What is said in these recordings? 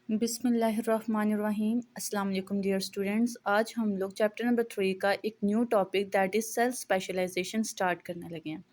बिस्मिल्लाहिर्रहमानिर्रहीम। अस्सलाम वालेकुम डियर स्टूडेंट्स। आज हम लोग चैप्टर नंबर 3 का एक new topic that is self specialisation start करने लगे हैं।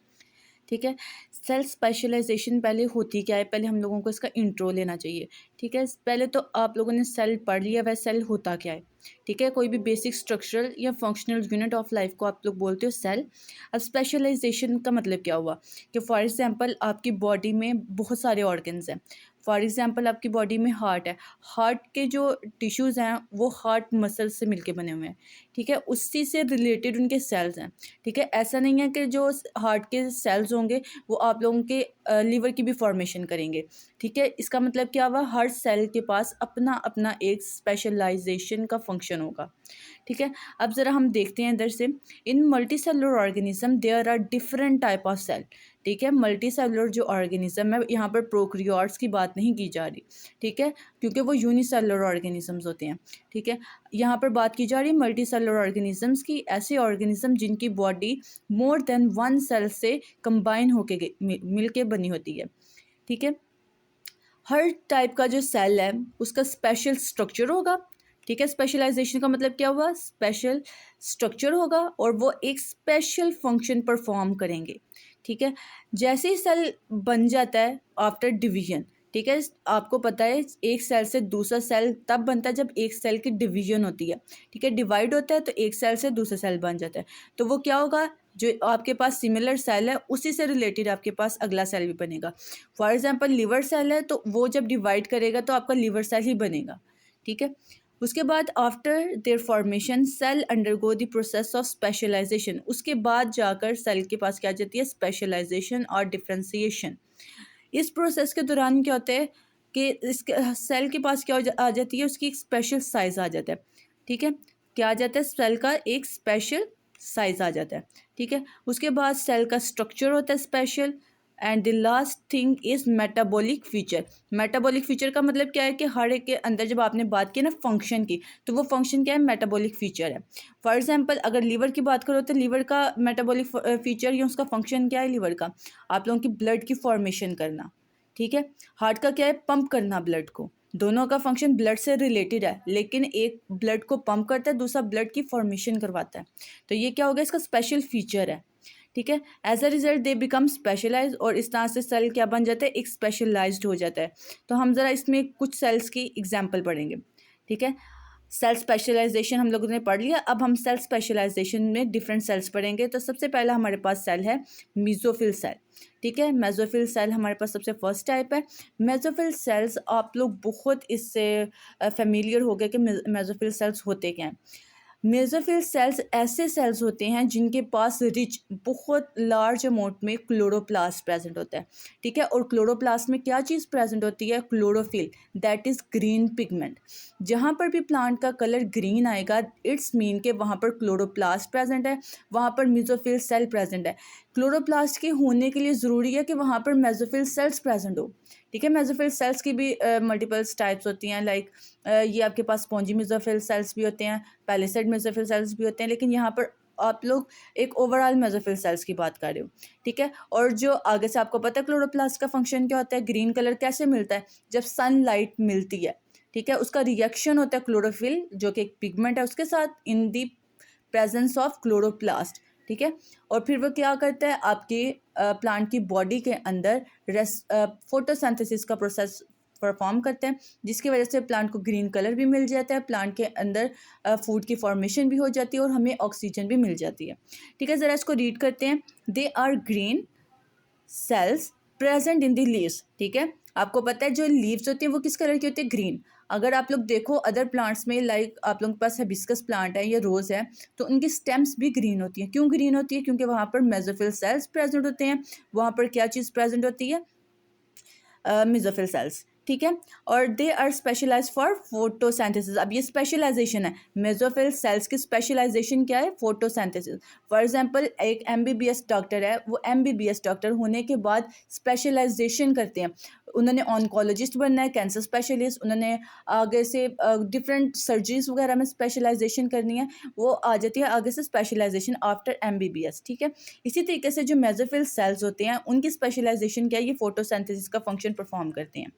ठीक है, सेल्फ स्पेशलाइजेशन पहले होती क्या है, पहले हम लोगों को इसका इंट्रो लेना चाहिए। ठीक है, पहले तो आप लोगों ने सेल पढ़ लिया, वह सेल होता क्या है। ठीक है, कोई भी बेसिक स्ट्रक्चरल या फंक्शनल यूनिट ऑफ लाइफ को आप लोग बोलते हो सेल। अब स्पेशलाइजेशन का मतलब क्या हुआ कि फॉर एग्जांपल आपकी बॉडी में बहुत सारे ऑर्गन्स हैं। फॉर एग्जांपल आपकी बॉडी में हार्ट है, हार्ट के जो टिश्यूज़ हैं वो हार्ट मसल से मिलके बने हुए हैं। ठीक है, उसी से रिलेटेड उनके सेल्स हैं। ठीक है, ऐसा नहीं है कि जो हार्ट के सेल्स होंगे वो आप लोगों के लीवर की भी फॉर्मेशन करेंगे। ठीक है, इसका मतलब क्या हुआ, हर सेल के पास अपना अपना एक स्पेशलाइजेशन का फंक्शन होगा। ठीक है, अब ज़रा हम देखते हैं इधर से। In multicellular organism there are different type of cell. ठीक है, मल्टी सेलुलर जो ऑर्गेनिज्म है, यहाँ पर प्रोकैरियोट्स की बात नहीं की जा रही। ठीक है, क्योंकि वो यूनिसेलुलर ऑर्गेनिजम्स होते हैं। ठीक है, यहाँ पर बात की जा रही है मल्टी सेलुलर ऑर्गेनिजम्स की, ऐसे ऑर्गेनिज्म जिनकी body more than one cell से कंबाइन होके मिल के बनी होती है। ठीक है, हर टाइप का जो सेल है उसका स्पेशल स्ट्रक्चर होगा। ठीक है, स्पेशलाइजेशन का मतलब क्या हुआ, स्पेशल स्ट्रक्चर होगा और वो एक स्पेशल फंक्शन परफॉर्म करेंगे। ठीक है, जैसे ही सेल बन जाता है आफ्टर डिवीजन। ठीक है, आपको पता है एक सेल से दूसरा सेल तब बनता है जब एक सेल की डिवीजन होती है। ठीक है, डिवाइड होता है तो एक सेल से दूसरा सेल बन जाता है। तो वो क्या होगा, जो आपके पास सिमिलर सेल है उसी से रिलेटेड आपके पास अगला सेल भी बनेगा। फॉर एग्जांपल लिवर सेल है तो वो जब डिवाइड करेगा तो आपका लिवर सेल ही बनेगा। ठीक है, उसके बाद after their formation cell undergo the process of specialisation. उसके बाद जाकर सेल के पास क्या आ जाती है, स्पेशलाइजेशन और डिफ्रेंसिएशन। इस प्रोसेस के दौरान क्या होता है कि इसके सेल के पास क्या आ जाती है, उसकी एक स्पेशल साइज आ जाता है। ठीक है, क्या आ जाता है, सेल का एक स्पेशल साइज आ जाता है। ठीक है, उसके बाद सेल का स्ट्रक्चर होता है special. And the last thing is metabolic feature. Metabolic feature का मतलब क्या है कि हर एक के अंदर जब आपने बात की ना फंक्शन की, तो वो फंक्शन क्या है, मेटाबॉलिक फीचर है। फॉर एग्जांपल अगर लीवर की बात करो तो लीवर का मेटाबॉलिक फीचर या उसका फंक्शन क्या है, लीवर का आप लोगों की ब्लड की फॉर्मेशन करना। ठीक है, हार्ट का क्या है, पंप करना ब्लड को। दोनों का फंक्शन ब्लड से रिलेटेड है, लेकिन एक ब्लड को पंप करता है, दूसरा ब्लड की फॉर्मेशन करवाता है। तो ये क्या हो गया, इसका स्पेशल फीचर है। ठीक है, as a result they become specialise, और इस तरह से सेल क्या बन जाता है, एक स्पेशलाइज्ड हो जाता है। तो हम ज़रा इसमें कुछ सेल्स की एग्जाम्पल पढ़ेंगे। ठीक है, सेल स्पेशलाइजेशन हम लोगों ने पढ़ लिया, अब हम सेल स्पेशलाइजेशन में डिफरेंट सेल्स पढ़ेंगे। तो सबसे पहला हमारे पास सेल है मेसोफिल सेल। ठीक है, मेसोफिल सेल हमारे पास सबसे फर्स्ट टाइप है। मेसोफिल सेल्स आप लोग बहुत इससे फेमिलियर हो गए कि मेसोफिल सेल्स होते क्या हैं। मेसोफिल सेल्स ऐसे सेल्स होते हैं जिनके पास रिच बहुत लार्ज अमाउंट में क्लोरोप्लास्ट प्रेजेंट होता है। ठीक है, और क्लोरोप्लास्ट में क्या चीज़ प्रेजेंट होती है, chlorophyll, that is green pigment. जहाँ पर भी प्लांट का कलर ग्रीन आएगा इट्स मीन के वहाँ पर क्लोरोप्लास्ट प्रेजेंट है, वहाँ पर मेसोफिल सेल प्रेजेंट है। क्लोरोप्लास्ट के होने के लिए ज़रूरी है कि वहाँ पर मेसोफिल सेल्स प्रेजेंट हो। ठीक है, मेसोफिल सेल्स की भी मल्टीपल्स टाइप्स होती हैं, लाइक ये आपके पास स्पॉन्जी मेसोफिल सेल्स भी होते हैं, पैलिसेड मेसोफिल सेल्स भी होते हैं, लेकिन यहाँ पर आप लोग एक ओवरऑल मेसोफिल सेल्स की बात कर रहे हो। ठीक है, और जो आगे से आपको पता है क्लोरोप्लास्ट का फंक्शन क्या होता है, ग्रीन कलर कैसे मिलता है, जब सनलाइट मिलती है। ठीक है, उसका रिएक्शन होता है क्लोरोफिल जो कि एक पिगमेंट है उसके साथ इन दी प्रेजेंस ऑफ क्लोरोप्लास्ट। ठीक है, और फिर वो क्या करता है, आपके प्लांट की बॉडी के अंदर फोटोसिंथेसिस का प्रोसेस परफॉर्म करते हैं, जिसकी वजह से प्लांट को ग्रीन कलर भी मिल जाता है, प्लांट के अंदर फूड की फॉर्मेशन भी हो जाती है और हमें ऑक्सीजन भी मिल जाती है। ठीक है, ज़रा इसको रीड करते हैं। They are green cells present in the leaves. ठीक है, आपको पता है जो लीव्स होती हैं वो किस कलर की होती है, ग्रीन। अगर आप लोग देखो अदर प्लांट्स में, लाइक आप लोगों के पास हिबिस्कस प्लांट है या रोज़ है, तो उनकी स्टेम्स भी ग्रीन होती हैं। क्यों ग्रीन होती है, क्योंकि वहाँ पर मेसोफिल सेल्स प्रेजेंट होते हैं। वहाँ पर क्या चीज़ प्रेजेंट होती है, मेसोफिल सेल्स। ठीक है, और they are specialise for photosynthesis. अब ये स्पेशलाइजेशन है, मेसोफिल सेल्स की स्पेशलाइजेशन क्या है, फोटोसिंथेसिस। फॉर एग्जांपल एक एमबीबीएस डॉक्टर है, वो एमबीबीएस डॉक्टर होने के बाद स्पेशलाइजेशन करते हैं। उन्होंने ऑन्कोलॉजिस्ट बनना है, कैंसर स्पेशलिस्ट, उन्होंने आगे से डिफरेंट सर्जरीज वगैरह में स्पेशलाइजेशन करनी है, वो आ जाती है आगे से स्पेशलाइजेशन आफ्टर एमबीबीएस। ठीक है, इसी तरीके से जो मेसोफिल सेल्स होते हैं उनकी स्पेशलाइजेशन क्या है, ये फोटोसिंथेसिस का फंक्शन परफॉर्म करते हैं।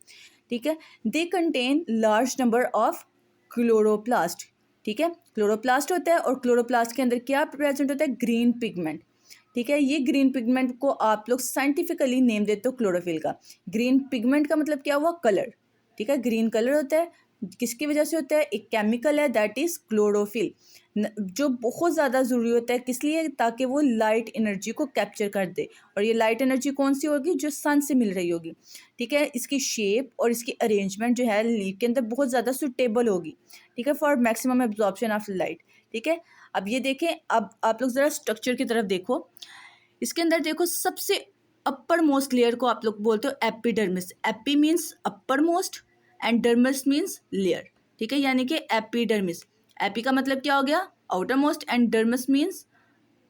ठीक है। They contain large number of chloroplast, ठीक है, क्लोरोप्लास्ट होता है और क्लोरोप्लास्ट के अंदर क्या प्रेजेंट होता है, ग्रीन पिगमेंट, ठीक है। ये ग्रीन पिगमेंट को आप लोग साइंटिफिकली नेम देते हो क्लोरोफिल का। ग्रीन पिगमेंट का मतलब क्या हुआ, कलर, ठीक है, ग्रीन कलर होता है, किसकी वजह से होता है, एक केमिकल है दैट इज क्लोरोफिल, जो बहुत ज़्यादा ज़रूरी होता है, किस लिए, ताकि वो लाइट एनर्जी को कैप्चर कर दे, और ये लाइट एनर्जी कौन सी होगी, जो सन से मिल रही होगी, ठीक है। इसकी शेप और इसकी अरेंजमेंट जो है लीफ के अंदर बहुत ज़्यादा सुटेबल होगी, ठीक है, for maximum absorption of light, ठीक है। अब ये देखें, अब आप लोग ज़रा स्ट्रक्चर की तरफ देखो, इसके अंदर देखो सबसे अपर मोस्ट लेयर को आप लोग बोलते हो epidermis. AP means upper most and dermis means layer, ठीक है, यानी कि एपिडर्मिस। एपी का मतलब क्या हो गया, outer most, and dermis means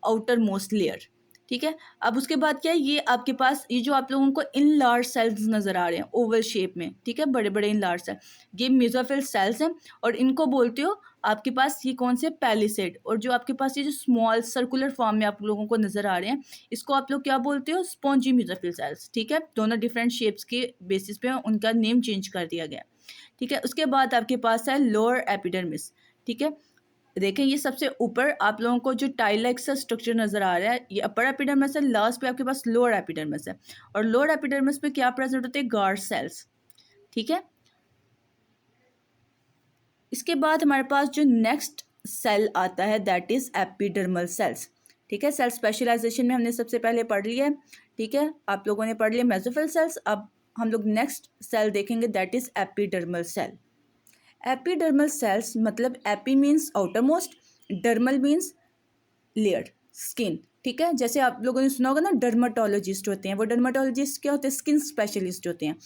outer most layer, ठीक है। अब उसके बाद क्या है, ये आपके पास ये जो आप लोगों को इन लार्ज सेल्स नज़र आ रहे हैं ओवल शेप में, ठीक है, बड़े बड़े इन लार्ज सेल, ये मेसोफिल सेल्स हैं, और इनको बोलते हो आपके पास ये कौन से, पैलिसेड। और जो आपके पास ये जो स्मॉल सर्कुलर फॉर्म में आप लोगों को नज़र आ रहे हैं, इसको आप लोग क्या बोलते हो, स्पॉन्जी मेसोफिल सेल्स, ठीक है। दोनों डिफरेंट शेप्स के बेसिस पे उनका नेम चेंज कर दिया गया, ठीक है। उसके बाद आपके पास है लोअर एपिडर्मिस, ठीक है। देखें, ये सबसे ऊपर आप लोगों को जो टाइल लाइक सा स्ट्रक्चर नजर आ रहा है, ये अपर एपिडर्मिस है, लास्ट पे आपके पास लोअर एपिडर्मिस है, और लोअर एपिडर्मिस पे क्या प्रेजेंट होते हैं, गार्ड सेल्स, ठीक है। इसके बाद हमारे पास जो नेक्स्ट सेल आता है दैट इज एपिडर्मल सेल्स, ठीक है। सेल स्पेशलाइजेशन में हमने सबसे पहले पढ़ लिया है, ठीक है, आप लोगों ने पढ़ लिया मेसोफिल सेल्स। अब हम लोग नेक्स्ट सेल देखेंगे that is epidermal cell. Epidermal cells मतलब epi means outermost, dermal means layer, skin, ठीक है। जैसे आप लोगों ने सुना होगा ना, डर्माटोलॉजिस्ट होते हैं, वो डर्माटोलॉजिस्ट क्या होते हैं, स्किन स्पेशलिस्ट होते हैं।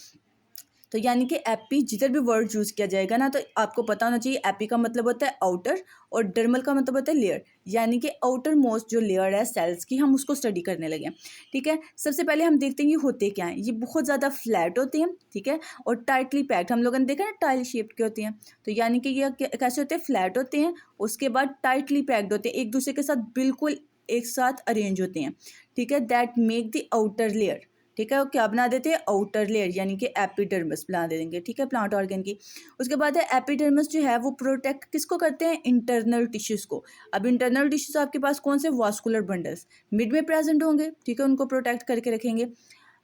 तो यानी कि एपी जिधर भी वर्ड यूज़ किया जाएगा ना, तो आपको पता होना चाहिए एपी का मतलब होता है आउटर और डर्मल का मतलब होता है लेयर, यानी कि आउटर मोस्ट जो लेयर है सेल्स की, हम उसको स्टडी करने लगे हैं, ठीक है। सबसे पहले हम देखते हैं ये होते क्या हैं। ये बहुत ज़्यादा फ्लैट होते हैं, ठीक है, और टाइटली पैक्ड, हम लोगों ने देखा ना टाइल शेप के होते हैं, तो यानी कि ये कैसे होते हैं, फ्लैट होते हैं, उसके बाद टाइटली पैक्ड होते हैं, एक दूसरे के साथ बिल्कुल एक साथ अरेंज होते हैं, ठीक है। That make the outer layer, ठीक है, वो क्या बना देते हैं, आउटर लेयर, यानी कि एपिडर्मिस बना देंगे, ठीक है, प्लांट ऑर्गन की। उसके बाद है एपिडर्मिस जो है वो प्रोटेक्ट किसको करते हैं, इंटरनल टिश्यूज को। अब इंटरनल टिश्यूज आपके पास कौन से, वास्कुलर बंडल्स मिड में प्रेजेंट होंगे, ठीक है, उनको प्रोटेक्ट करके रखेंगे।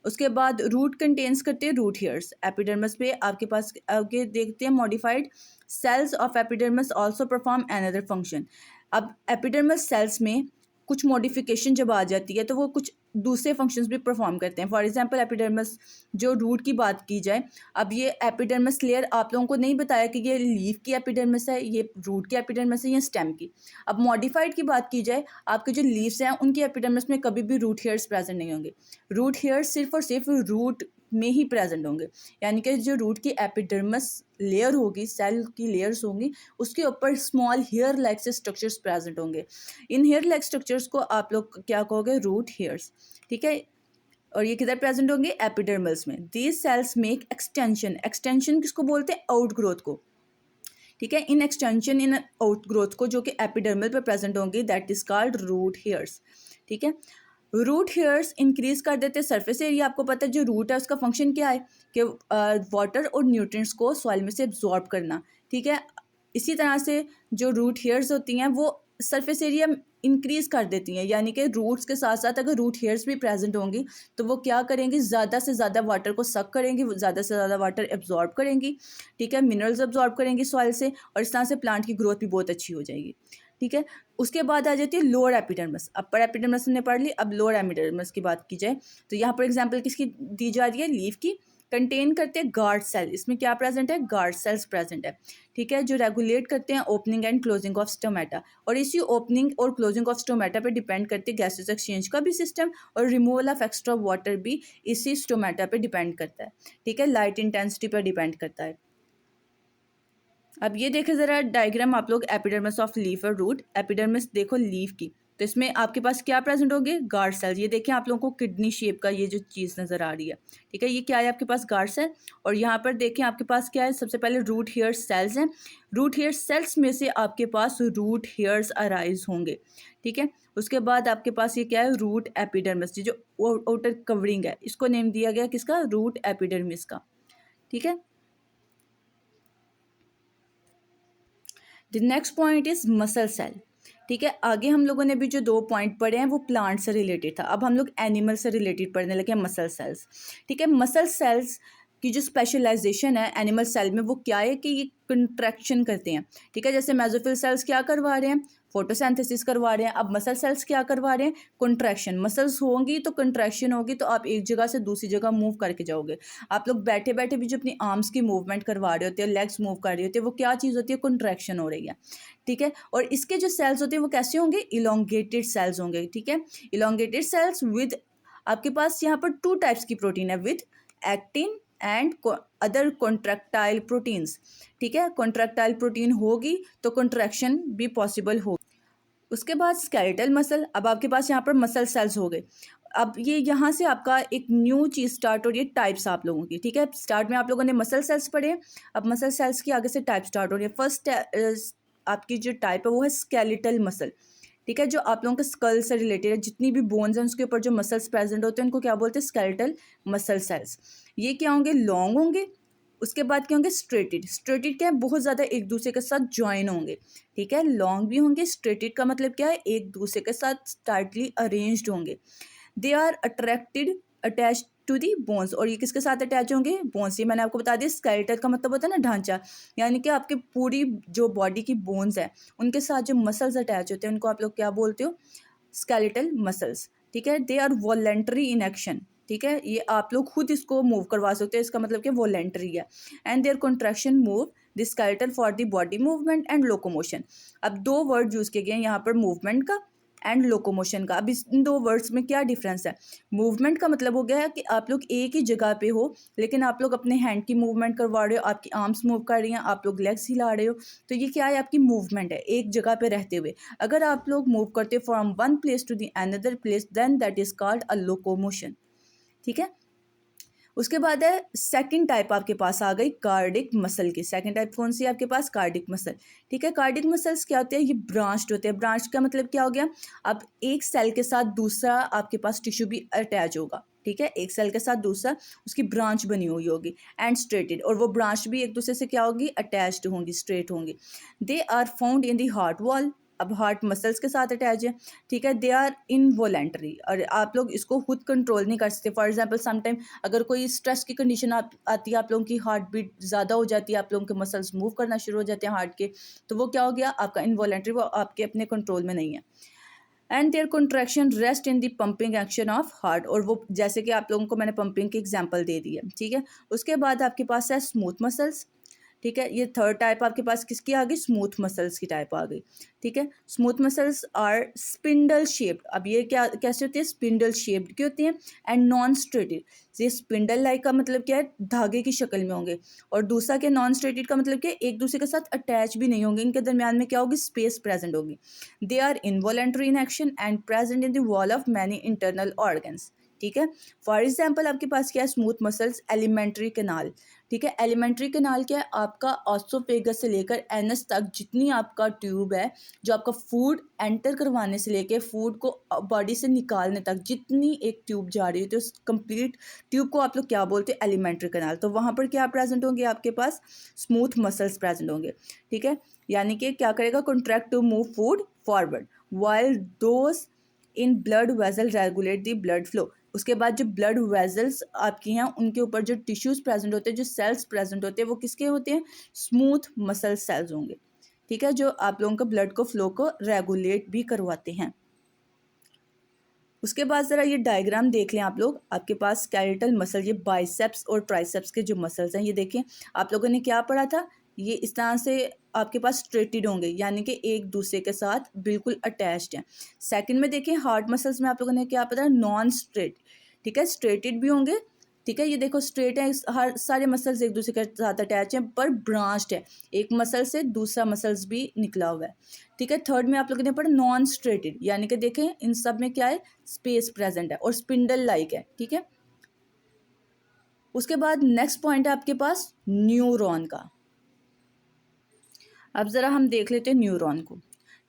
उसके बाद रूट कंटेन्स करते हैं रूट हेयर्स। एपिडर्मिस पे आपके पास आगे देखते हैं modified cells of epidermis also perform another function. अब एपिडर्मिस सेल्स में कुछ मॉडिफिकेशन जब आ जाती है तो वो कुछ दूसरे फंक्शंस भी परफॉर्म करते हैं। फॉर एग्जांपल एपिडर्मिस जो रूट की बात की जाए, अब ये एपिडर्मिस लेयर आप लोगों को नहीं बताया कि ये लीफ की एपिडर्मिस है, ये रूट की एपिडर्मिस है या स्टेम की। अब मॉडिफाइड की बात की जाए, आपके जो लीव्स हैं उनकी एपिडर्मिस में कभी भी रूट हेयर्स प्रेजेंट नहीं होंगे। रूट हेयर्स सिर्फ और सिर्फ रूट में ही प्रेजेंट होंगे, यानी कि जो रूट की एपिडर्मिस लेयर होगी, सेल की लेयर्स होंगी, उसके ऊपर स्मॉल हेयर लाइक से स्ट्रक्चर्स प्रेजेंट होंगे। इन हेयर लाइक स्ट्रक्चर्स को आप लोग क्या कहोगे, रूट हेयर्स, ठीक है। और ये किधर प्रेजेंट होंगे, एपिडर्मल्स में। These cells make extension, extension किसको बोलते हैं, आउट ग्रोथ को, ठीक है। इन एक्सटेंशन इन आउट ग्रोथ को जो कि एपिडर्मल पे प्रेजेंट होंगे that is called root hairs, ठीक है। रूट हेयर्स इंक्रीज कर देते हैं सरफेस एरिया। आपको पता है जो रूट है उसका फंक्शन क्या है कि वाटर और न्यूट्रिएंट्स को सॉइल में से एब्जॉर्ब करना, ठीक है। इसी तरह से जो रूट हेयर्स होती हैं वो सरफेस एरिया इंक्रीज कर देती हैं, यानी कि रूट्स के साथ साथ अगर रूट हेयर्स भी प्रेजेंट होंगी तो वो क्या करेंगी, ज़्यादा से ज़्यादा वाटर को सक करेंगी, ज़्यादा से ज़्यादा वाटर एब्जॉर्ब करेंगी, ठीक है, मिनरल्स एब्जॉर्ब करेंगी सॉइल से, और इस तरह से प्लांट की ग्रोथ भी बहुत अच्छी हो जाएगी, ठीक है। उसके बाद आ जाती है लोअर एपिडर्मिस। अपर एपिडर्मिस हमने पढ़ ली, अब लोअर एपिडर्मिस की बात की जाए तो यहाँ पर एग्जांपल किसकी दी जा रही है, लीफ की। कंटेन करते हैं गार्ड सेल, इसमें क्या प्रेजेंट है, गार्ड सेल्स प्रेजेंट है, ठीक है, जो रेगुलेट करते हैं opening and closing of stomata, और इसी ओपनिंग और क्लोजिंग ऑफ स्टोमेटा पे डिपेंड करते हैं गैसेस एक्सचेंज का भी सिस्टम, और रिमूवल ऑफ एक्स्ट्रा वाटर भी इसी स्टोमेटा पे डिपेंड करता है, ठीक है, लाइट इंटेंसिटी पर डिपेंड करता है। अब ये देखें ज़रा डायग्राम आप लोग, एपिडर्मिस ऑफ लीफ और रूट। एपिडर्मिस देखो लीफ की, तो इसमें आपके पास क्या प्रेजेंट होंगे, गार्ड सेल्स। ये देखें आप लोगों को किडनी शेप का ये जो चीज़ नज़र आ रही है, ठीक है, ये क्या है आपके पास, गार्ड सेल। और यहाँ पर देखें आपके पास क्या है, सबसे पहले रूट हेयर सेल्स हैं। रूट हेयर सेल्स में से आपके पास रूट हेयर्स अराइज होंगे, ठीक है। उसके बाद आपके पास ये क्या है, रूट एपिडर्मिस, जो आउटर कवरिंग है, इसको नेम दिया गया किसका, रूट एपिडर्मिस का, ठीक है। The next point is muscle cell. ठीक है, आगे हम लोगों ने भी जो 2 पॉइंट पढ़े हैं वो प्लांट से रिलेटेड था, अब हम लोग एनिमल से रिलेटेड पढ़ने लगे हैं मसल सेल्स। ठीक है, मसल सेल्स की जो स्पेशलाइजेशन है एनिमल सेल में वो क्या है कि ये कंट्रैक्शन करते हैं। ठीक है, जैसे मेसोफिल सेल्स क्या करवा रहे हैं, फोटोसिंथेसिस करवा रहे हैं, अब मसल सेल्स क्या करवा रहे हैं, कंट्रैक्शन। मसल्स होंगी तो कंट्रैक्शन होगी, तो आप एक जगह से दूसरी जगह मूव करके जाओगे। आप लोग बैठे बैठे भी जो अपनी आर्म्स की मूवमेंट करवा रहे होते हैं, लेग्स मूव कर रहे होते हैं, वो क्या चीज़ होती है, कंट्रैक्शन हो रही है। ठीक है, और इसके जो सेल्स होते हैं वो कैसे होंगे, इलोंगेटेड सेल्स होंगे। ठीक है, इलोंगेटेड सेल्स विद, आपके पास यहाँ पर 2 टाइप्स की प्रोटीन है, with actin and other contractile proteins. ठीक है, कॉन्ट्रैक्टाइल प्रोटीन होगी तो कॉन्ट्रैक्शन भी पॉसिबल होगी। उसके बाद स्केलेटल मसल, अब आपके पास यहाँ पर मसल सेल्स हो गए। अब ये यहाँ से आपका एक न्यू चीज़ स्टार्ट हो रही है, टाइप्स आप लोगों की। ठीक है, स्टार्ट में आप लोगों ने मसल सेल्स पढ़े, अब मसल सेल्स की आगे से टाइप स्टार्ट हो रही है। फर्स्ट आपकी जो टाइप है वो है स्केलेटल मसल। ठीक है, जो आप लोगों के स्कल से रिलेटेड है, जितनी भी बोन्स हैं उसके ऊपर जो मसल्स प्रेजेंट होते हैं उनको क्या बोलते हैं, स्केलेटल मसल सेल्स। ये क्या होंगे, लॉन्ग होंगे। उसके बाद क्या होंगे, स्ट्रेटेड। स्ट्रेटेड क्या है, बहुत ज़्यादा एक दूसरे के साथ ज्वाइन होंगे। ठीक है, लॉन्ग भी होंगे। स्ट्रेटेड का मतलब क्या है, एक दूसरे के साथ टाइटली अरेंज्ड होंगे। They are attach to the bones, और ये किसके साथ अटैच होंगे, बोन्स। ये मैंने आपको बता दिया, स्केलेटल का मतलब होता है ना ढांचा, यानी कि आपके पूरी जो बॉडी की बोन्स है उनके साथ जो मसल्स अटैच होते हैं उनको आप लोग क्या बोलते हो, स्केलेटल मसल्स। ठीक है, they are voluntary in action. ठीक है, ये आप लोग खुद इसको मूव करवा सकते हो, इसका मतलब कि वॉलेंट्री है। And their contraction move the skeletal for the body movement and locomotion. अब 2 वर्ड यूज किए गए हैं यहाँ पर, मूवमेंट का एंड लोकोमोशन का। अब इन 2 वर्ड्स में क्या डिफरेंस है, मूवमेंट का मतलब हो गया है कि आप लोग एक ही जगह पे हो, लेकिन आप लोग अपने हैंड की मूवमेंट करवा रहे हो, आपकी आर्म्स मूव कर रही हैं, आप लोग लेग्स हिला रहे हो, तो ये क्या है, आपकी मूवमेंट है एक जगह पे रहते हुए। अगर आप लोग मूव करते हो from one place to the another place, then that is called a locomotion. ठीक है, उसके बाद है सेकंड टाइप आपके पास आ गई कार्डिक मसल की। सेकंड टाइप कौन सी है आपके पास, कार्डिक मसल। ठीक है, कार्डिक मसल्स क्या होते हैं, ये ब्रांच्ड होते हैं। ब्रांच का मतलब क्या हो गया, अब एक सेल के साथ दूसरा आपके पास टिश्यू भी अटैच होगा। ठीक है, एक सेल के साथ दूसरा उसकी ब्रांच बनी हुई होगी, एंड स्ट्रेटेड, और वो ब्रांच भी एक दूसरे से क्या होगी, अटैच्ड होंगी, स्ट्रेट होंगी। They are found in the heart wall, अब हार्ट मसल्स के साथ अटैच है। ठीक है, दे आर इनवॉलेंट्री, और आप लोग इसको खुद कंट्रोल नहीं कर सकते। फॉर एग्जांपल समटाइम अगर कोई स्ट्रेस की कंडीशन आती है, आप लोगों की हार्ट बीट ज़्यादा हो जाती है, आप लोगों के मसल्स मूव करना शुरू हो जाते हैं हार्ट के, तो वो क्या हो गया, आपका इनवॉलेंट्री, वो आपके अपने कंट्रोल में नहीं है। And their contraction rest in the pumping action of heart, और वो जैसे कि आप लोगों को मैंने पंपिंग की एग्जांपल दे दी है। ठीक है, उसके बाद आपके पास है स्मूथ मसल्स। ठीक है, ये थर्ड टाइप आपके पास किसकी आ गई, स्मूथ मसल्स की टाइप आ गई। ठीक है, smooth muscles are spindle shaped. अब ये क्या कैसे होती है, स्पिंडल शेप्ड की होती हैं, एंड नॉन स्ट्रेटेड। ये स्पिंडल लाइक का मतलब क्या है, धागे की शक्ल में होंगे, और दूसरा क्या, नॉन स्ट्रेटेड का मतलब क्या, एक दूसरे के साथ अटैच भी नहीं होंगे, इनके दरमियान में क्या होगी, स्पेस प्रेजेंट होगी। They are involuntary in action and present in the wall of many internal organs. ठीक है, फॉर एग्जाम्पल आपके पास क्या है, स्मूथ मसल्स एलिमेंट्री कैनाल। ठीक है, एलिमेंट्री कैनाल क्या है, आपका ऑस्टोपेगस से लेकर एनस तक जितनी आपका ट्यूब है, जो आपका फूड एंटर करवाने से लेकर फूड को बॉडी से निकालने तक जितनी एक ट्यूब जा रही है, तो उस कंप्लीट ट्यूब को आप लोग क्या बोलते हैं, एलिमेंट्री कैनाल। तो वहाँ पर क्या प्रेजेंट होंगे, आपके पास स्मूथ मसल्स प्रेजेंट होंगे। ठीक है, यानी कि क्या करेगा, contract to move food forward, while those in blood vessel regulate the blood flow. उसके बाद जो ब्लड वेजल्स आपकी हैं उनके ऊपर जो टिश्यूज़ प्रेजेंट होते हैं, जो सेल्स प्रेजेंट होते हैं, वो किसके होते हैं, स्मूथ मसल सेल्स होंगे। ठीक है, जो आप लोगों का ब्लड को फ्लो को रेगुलेट भी करवाते हैं। उसके बाद ज़रा ये डायग्राम देख लें आप लोग, आपके पास स्केलेटल मसल, ये बाइसेप्स और ट्राइसेप्स के जो मसल्स हैं, ये देखें आप लोगों ने क्या पढ़ा था, ये इस तरह से आपके पास स्ट्रेटेड होंगे, यानी कि एक दूसरे के साथ बिल्कुल अटैच्ड हैं। सेकंड में देखें हार्ट मसल्स में आप लोगों ने क्या पढ़ा, नॉन स्ट्रेट। ठीक है, स्ट्रेटेड भी होंगे। ठीक है, ये देखो स्ट्रेट है, हर सारे मसल्स एक दूसरे के साथ अटैच हैं, पर ब्रांच्ड है, एक मसल से दूसरा मसल्स भी निकला हुआ है। ठीक है, थर्ड में आप लोगों ने पढ़ा नॉन स्ट्रेटेड, यानी कि देखें इन सब में क्या है, स्पेस प्रेजेंट है और स्पिंडल लाइक है। ठीक है, उसके बाद नेक्स्ट पॉइंट है आपके पास न्यूरॉन का। अब ज़रा हम देख लेते हैं न्यूरॉन को।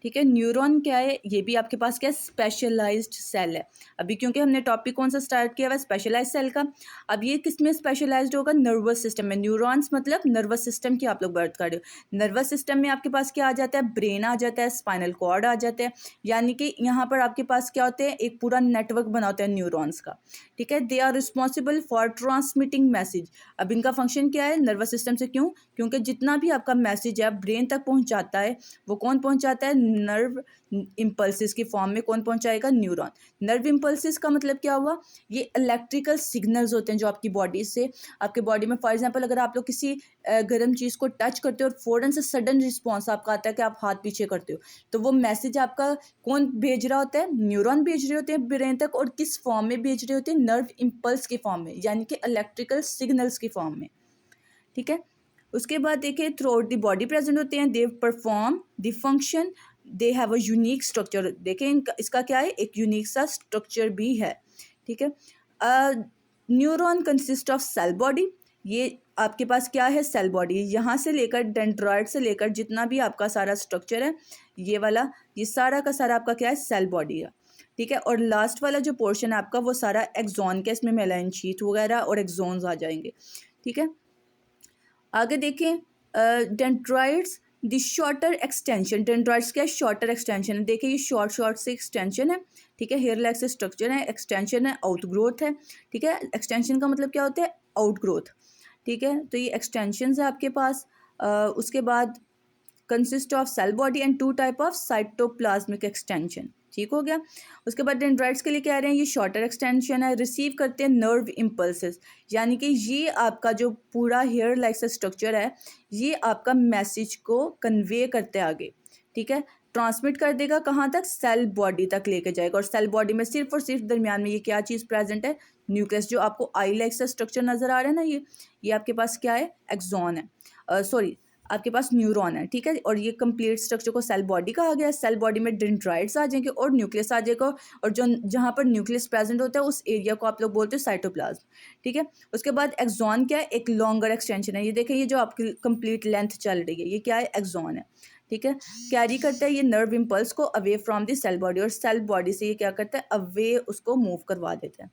ठीक है। न्यूरॉन क्या है, ये भी आपके पास क्या है, स्पेशलाइज्ड सेल है। अभी क्योंकि हमने टॉपिक कौन सा स्टार्ट किया हुआ है, स्पेशलाइज्ड सेल का। अब ये किस में स्पेशलाइज्ड होगा, नर्वस सिस्टम में। न्यूरॉन्स मतलब नर्वस सिस्टम की आप लोग बात कर रहे हो। नर्वस सिस्टम में आपके पास क्या आ जाता है, ब्रेन आ जाता है, स्पाइनल कॉर्ड आ जाता है, यानी कि यहाँ पर आपके पास क्या होते हैं, एक पूरा नेटवर्क बना होता है न्यूरॉन्स का। ठीक है। They are responsible for transmitting message. अब इनका फंक्शन क्या है, नर्वस सिस्टम से, क्यों, क्योंकि जितना भी आपका मैसेज है ब्रेन तक पहुँचाता है, वो कौन पहुँचाता है, नर्व इम्पल्सिस की फॉर्म में कौन पहुंचाएगा, न्यूरॉन। नर्व इम्पल्सिस का मतलब क्या हुआ, ये इलेक्ट्रिकल सिग्नल्स होते हैं जो आपकी बॉडी से, आपके बॉडी में, फॉर एग्जांपल अगर आप लोग किसी गर्म चीज़ को टच करते हो और फ़ौरन से सडन रिस्पॉन्स आपका आता है कि आप हाथ पीछे करते हो, तो वो मैसेज आपका कौन भेज रहा होता है, न्यूरॉन भेज रहे होते हैं ब्रेन तक। और किस फॉर्म में भेज रहे होते हैं, नर्व इम्पल्स की फॉर्म में, यानी कि इलेक्ट्रिकल सिग्नल्स की फॉर्म में। ठीक है। उसके बाद देखिए, through out the body present होते हैं, they perform the function, they have a unique structure. देखें इनका, इसका क्या है, एक यूनिक सा स्ट्रक्चर भी है। ठीक है। Neuron consist of cell body. ये आपके पास क्या है, सेल बॉडी। यहाँ से लेकर डेंड्रॉइड से लेकर जितना भी आपका सारा स्ट्रक्चर है, ये वाला, ये सारा का सारा आपका क्या है, सेल बॉडी है। ठीक है। और लास्ट वाला जो पोर्शन है आपका, वो सारा एक्सॉन के, इसमें मेलाइन शीथ वगैरह और एक्सॉन्स आ जाएंगे। ठीक है। आगे देखें, dendrites the shorter extension. Dendrites क्या, शॉर्टर एक्सटेंशन है। देखिए ये शॉर्ट शॉर्ट से एक्सटेंशन है। ठीक है। हेयर लाइक से स्ट्रक्चर है, एक्सटेंशन है, आउट ग्रोथ है। ठीक है। एक्सटेंशन का मतलब क्या होता है, आउट ग्रोथ। ठीक है। तो ये एक्सटेंशन है आपके पास। उसके बाद consist of cell body and two type of cytoplasmic extension. ठीक हो गया। उसके बाद डेंड्राइट्स के लिए कह रहे हैं, ये शॉर्टर एक्सटेंशन है, रिसीव करते हैं नर्व इम्पल्सेस, यानी कि ये आपका जो पूरा हेयर लाइक सा स्ट्रक्चर है, ये आपका मैसेज को कन्वे करते आगे। ठीक है। ट्रांसमिट कर देगा कहाँ तक, सेल बॉडी तक लेके जाएगा। और सेल बॉडी में सिर्फ और सिर्फ दरमियान में ये क्या चीज़ प्रेजेंट है, न्यूक्लियस। जो आपको आई लाइक सा स्ट्रक्चर नज़र आ रहा है ना, ये आपके पास क्या है, एक्सॉन है, सॉरी, आपके पास न्यूरॉन है। ठीक है। और ये कंप्लीट स्ट्रक्चर को सेल बॉडी कहा गया। सेल बॉडी में डेंड्राइट्स आ जाएंगे और न्यूक्लियस आ जाएगा, और जो जहाँ पर न्यूक्लियस प्रेजेंट होता है उस एरिया को आप लोग बोलते हो साइटोप्लाज्म। ठीक है। उसके बाद एक्सॉन क्या है, एक लॉन्गर एक्सटेंशन है। ये देखें, ये जो आपकी कंप्लीट लेंथ चल रही है, ये क्या है, एक्सॉन है। ठीक है। कैरी करता है ये नर्व इम्पल्स को away from the cell body, और सेल बॉडी से ये क्या करता है, अवे उसको मूव करवा देता है।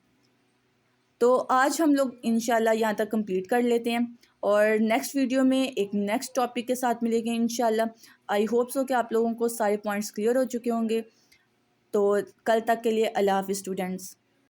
तो आज हम लोग इंशाल्लाह यहाँ तक कंप्लीट कर लेते हैं, और नेक्स्ट वीडियो में एक नेक्स्ट टॉपिक के साथ मिलेंगे इंशाल्लाह। आई होप सो कि आप लोगों को सारे पॉइंट्स क्लियर हो चुके होंगे। तो कल तक के लिए अल्लाह हाफ़िज़ स्टूडेंट्स।